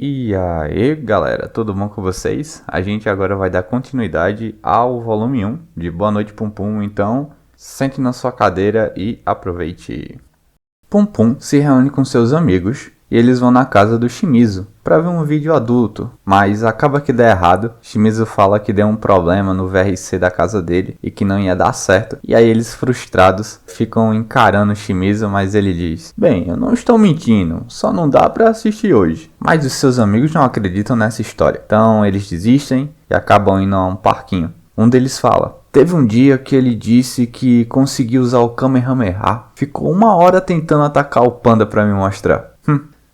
E aí, galera, tudo bom com vocês? A gente agora vai dar continuidade ao volume 1 de Boa Noite Pum Pum, então sente na sua cadeira e aproveite. Pum Pum se reúne com seus amigos e eles vão na casa do Shimizu para ver um vídeo adulto, mas acaba que dá errado. Shimizu fala que deu um problema no VRC da casa dele e que não ia dar certo, e aí eles frustrados ficam encarando o Shimizu, mas ele diz: bem, eu não estou mentindo, só não dá para assistir hoje. Mas os seus amigos não acreditam nessa história, então eles desistem e acabam indo a um parquinho. Um deles fala: teve um dia que ele disse que conseguiu usar o Kamehameha. Ficou 1 hora tentando atacar o panda para me mostrar.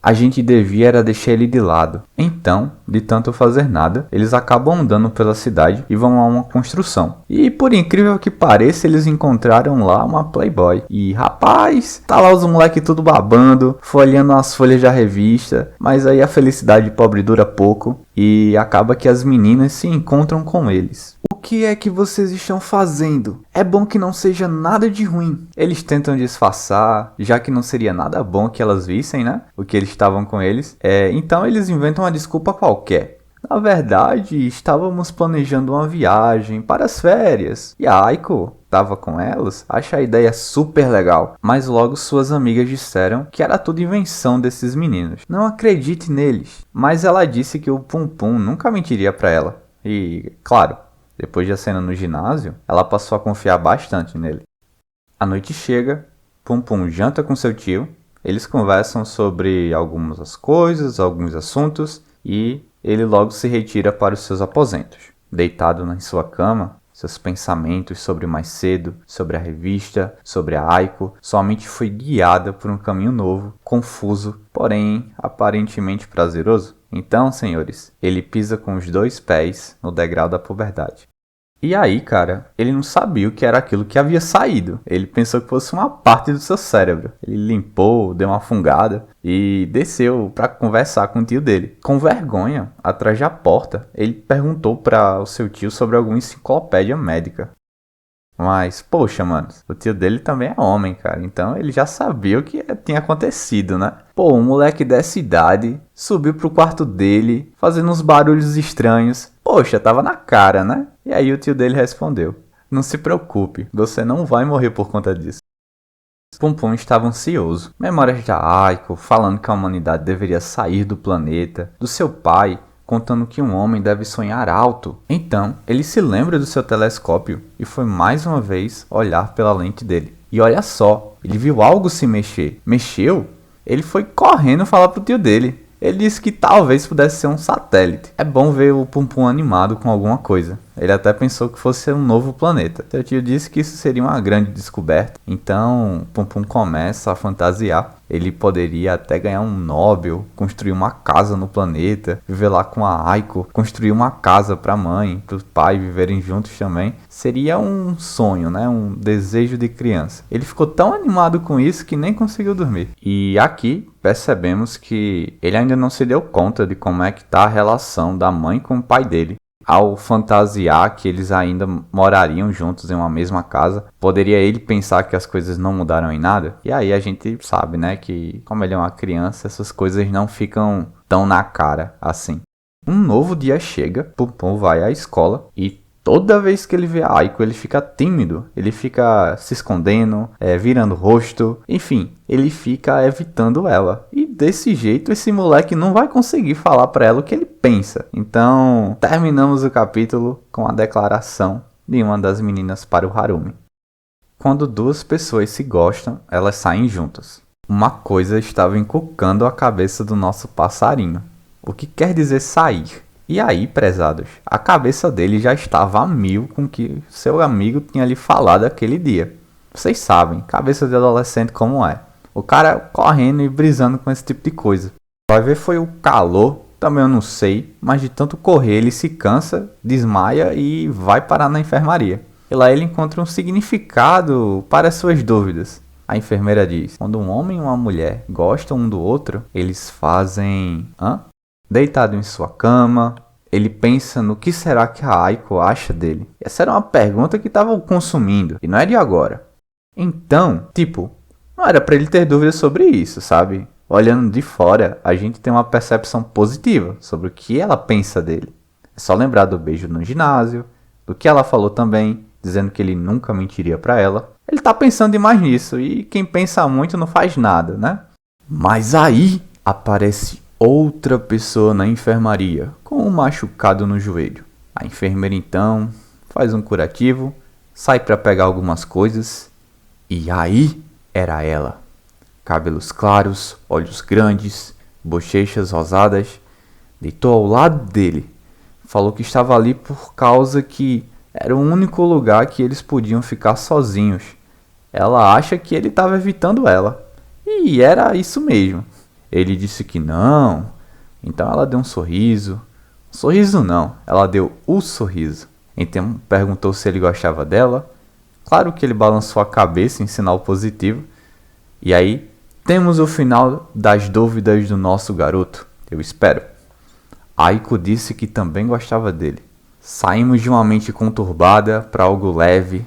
A gente devia era deixar ele de lado. Então, de tanto fazer nada, eles acabam andando pela cidade e vão a uma construção. E por incrível que pareça, eles encontraram lá uma Playboy. E rapaz, tá lá os moleques tudo babando, folheando as folhas da revista. Mas aí a felicidade pobre dura pouco e acaba que as meninas se encontram com eles. O que é que vocês estão fazendo? É bom que não seja nada de ruim. Eles tentam disfarçar, já que não seria nada bom que elas vissem, né? O que eles estavam com eles. Então eles inventam uma desculpa qualquer. Na verdade, estávamos planejando uma viagem para as férias. E a Aiko estava com elas, acha a ideia super legal. Mas logo suas amigas disseram que era tudo invenção desses meninos. Não acredite neles. Mas ela disse que o Pum Pum nunca mentiria para ela. E, claro, depois da cena no ginásio, ela passou a confiar bastante nele. A noite chega, Pum Pum janta com seu tio, eles conversam sobre algumas coisas, alguns assuntos, e ele logo se retira para os seus aposentos. Deitado em sua cama, seus pensamentos sobre mais cedo, sobre a revista, sobre a Aiko, sua mente foi guiada por um caminho novo, confuso, porém aparentemente prazeroso. Então, senhores, ele pisa com os 2 pés no degrau da puberdade. E aí, cara, ele não sabia o que era aquilo que havia saído. Ele pensou que fosse uma parte do seu cérebro. Ele limpou, deu uma fungada e desceu para conversar com o tio dele. Com vergonha, atrás da porta, ele perguntou para o seu tio sobre alguma enciclopédia médica. Mas, poxa, mano, o tio dele também é homem, cara. Então ele já sabia o que tinha acontecido, né? Pô, um moleque dessa idade subiu pro quarto dele, fazendo uns barulhos estranhos. Poxa, tava na cara, né? E aí o tio dele respondeu: não se preocupe, você não vai morrer por conta disso. Pum Pum estava ansioso. Memórias da Aiko, falando que a humanidade deveria sair do planeta, do seu pai, contando que um homem deve sonhar alto. Então, ele se lembra do seu telescópio e foi mais uma vez olhar pela lente dele. E olha só, ele viu algo se mexer. Mexeu? Ele foi correndo falar pro tio dele. Ele disse que talvez pudesse ser um satélite. É bom ver o Pum Pum animado com alguma coisa. Ele até pensou que fosse um novo planeta. Seu tio disse que isso seria uma grande descoberta. Então, Pum Pum começa a fantasiar. Ele poderia até ganhar um Nobel, construir uma casa no planeta, viver lá com a Aiko, construir uma casa para a mãe, para os pais viverem juntos também. Seria um sonho, né? Um desejo de criança. Ele ficou tão animado com isso que nem conseguiu dormir. E aqui percebemos que ele ainda não se deu conta de como é que está a relação da mãe com o pai dele. Ao fantasiar que eles ainda morariam juntos em uma mesma casa, poderia ele pensar que as coisas não mudaram em nada? E aí a gente sabe, né, que como ele é uma criança, essas coisas não ficam tão na cara assim. Um novo dia chega, Pum Pum vai à escola e toda vez que ele vê a Aiko, ele fica tímido, ele fica se escondendo, virando rosto, enfim, ele fica evitando ela. E desse jeito, esse moleque não vai conseguir falar pra ela o que ele pensa. Então, terminamos o capítulo com a declaração de uma das meninas para o Harumi. Quando 2 pessoas se gostam, elas saem juntas. Uma coisa estava encucando a cabeça do nosso passarinho. O que quer dizer sair? E aí, prezados, a cabeça dele já estava a mil com o que seu amigo tinha lhe falado aquele dia. Vocês sabem, cabeça de adolescente como é. O cara correndo e brisando com esse tipo de coisa. Vai ver foi o calor, também eu não sei, mas de tanto correr ele se cansa, desmaia e vai parar na enfermaria. E lá ele encontra um significado para suas dúvidas. A enfermeira diz: quando um homem e uma mulher gostam um do outro, eles fazem... Deitado em sua cama, ele pensa no que será que a Aiko acha dele. Essa era uma pergunta que estava o consumindo, e não é de agora. Então, não era para ele ter dúvidas sobre isso, sabe? olhando de fora, a gente tem uma percepção positiva sobre o que ela pensa dele. É só lembrar do beijo no ginásio, do que ela falou também, dizendo que ele nunca mentiria pra ela. Ele tá pensando demais nisso, e quem pensa muito não faz nada, né? Mas aí aparece outra pessoa na enfermaria, com um machucado no joelho. A enfermeira então faz um curativo, sai pra pegar algumas coisas, e aí era ela. Cabelos claros, olhos grandes, bochechas rosadas, deitou ao lado dele. Falou que estava ali por causa que era o único lugar que eles podiam ficar sozinhos. Ela acha que ele estava evitando ela. E era isso mesmo. Ele disse que não. Então ela deu um sorriso. Sorriso não, ela deu o sorriso. Então perguntou se ele gostava dela. Claro que ele balançou a cabeça em sinal positivo. E aí, temos o final das dúvidas do nosso garoto. Eu espero. Aiko disse que também gostava dele. Saímos de uma mente conturbada para algo leve.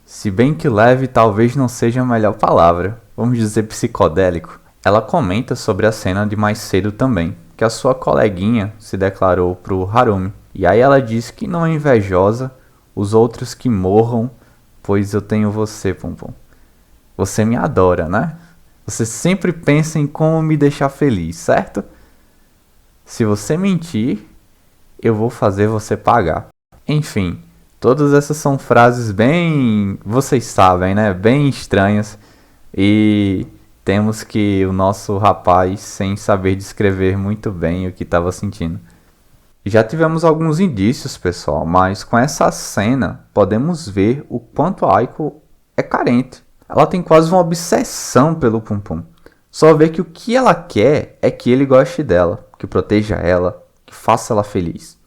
Se bem que leve talvez não seja a melhor palavra. Vamos dizer psicodélico. Ela comenta sobre a cena de mais cedo também, que a sua coleguinha se declarou pro Harumi. E aí ela disse que não é invejosa, os outros que morram, pois eu tenho você, Pum Pum. Você me adora, né? Você sempre pensa em como me deixar feliz, certo? Se você mentir, eu vou fazer você pagar. Enfim, todas essas são frases bem, vocês sabem, né? Bem estranhas. E temos que o nosso rapaz, sem saber descrever muito bem o que estava sentindo. Já tivemos alguns indícios, pessoal, mas com essa cena podemos ver o quanto a Aiko é carente. Ela tem quase uma obsessão pelo Pum Pum. Só vê que o que ela quer é que ele goste dela, que proteja ela, que faça ela feliz.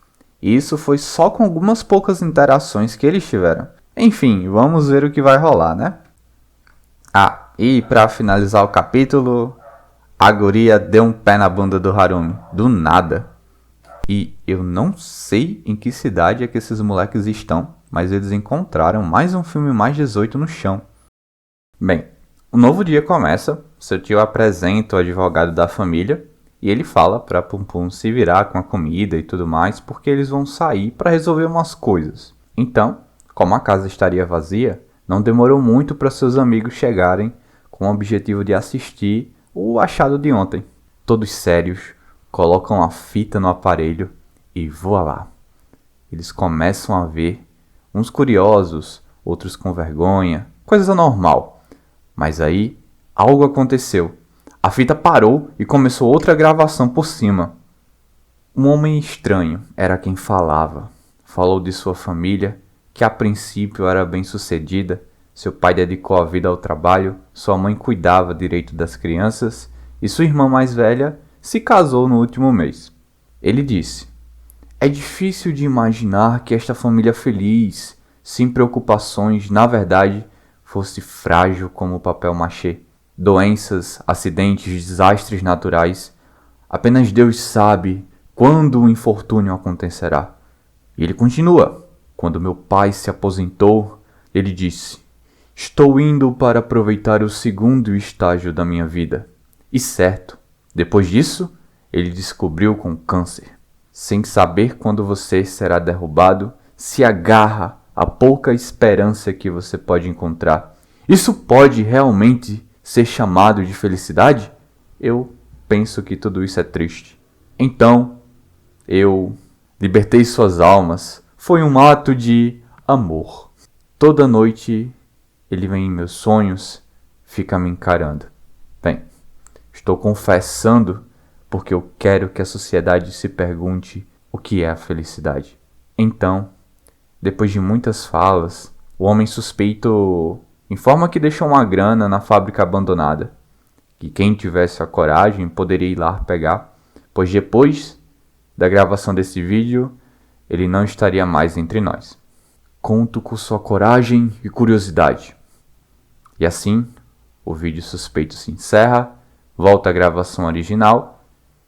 E isso foi só com algumas poucas interações que eles tiveram. Enfim, vamos ver o que vai rolar, né? Ah, e pra finalizar o capítulo, a guria deu um pé na bunda do Harumi. Do nada. E eu não sei em que cidade é que esses moleques estão, mas eles encontraram mais um filme mais 18 no chão. Bem, o novo dia começa, seu tio apresenta o advogado da família e ele fala para Pum Pum se virar com a comida e tudo mais porque eles vão sair para resolver umas coisas. Então, como a casa estaria vazia, não demorou muito para seus amigos chegarem com o objetivo de assistir o achado de ontem. Todos sérios, colocam a fita no aparelho e voa lá. Eles começam a ver, uns curiosos, outros com vergonha, coisa normal. Mas aí, algo aconteceu. A fita parou e começou outra gravação por cima. Um homem estranho era quem falava. Falou de sua família, que a princípio era bem-sucedida. Seu pai dedicou a vida ao trabalho, sua mãe cuidava direito das crianças e sua irmã mais velha se casou no último mês. Ele disse: é difícil de imaginar que esta família feliz, sem preocupações, na verdade, fosse frágil como papel machê. Doenças, acidentes, desastres naturais. Apenas Deus sabe quando o infortúnio acontecerá. E ele continua. Quando meu pai se aposentou, ele disse: estou indo para aproveitar o segundo estágio da minha vida. E certo, depois disso, ele descobriu com câncer. Sem saber quando você será derrubado, se agarra a pouca esperança que você pode encontrar. Isso pode realmente ser chamado de felicidade? Eu penso que tudo isso é triste. Então, eu libertei suas almas. Foi um ato de amor. Toda noite ele vem em meus sonhos, fica me encarando. Bem, estou confessando porque eu quero que a sociedade se pergunte o que é a felicidade. Então, depois de muitas falas, o homem suspeito informa que deixou uma grana na fábrica abandonada, que quem tivesse a coragem poderia ir lá pegar, pois depois da gravação desse vídeo, ele não estaria mais entre nós. Conto com sua coragem e curiosidade. E assim, o vídeo suspeito se encerra, volta à gravação original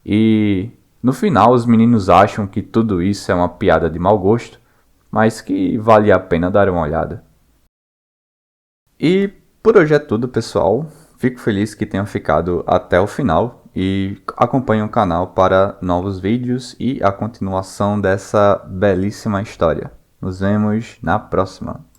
e no final os meninos acham que tudo isso é uma piada de mau gosto, mas que vale a pena dar uma olhada. E por hoje é tudo, pessoal. Fico feliz que tenham ficado até o final e acompanhe o canal para novos vídeos e a continuação dessa belíssima história. Nos vemos na próxima.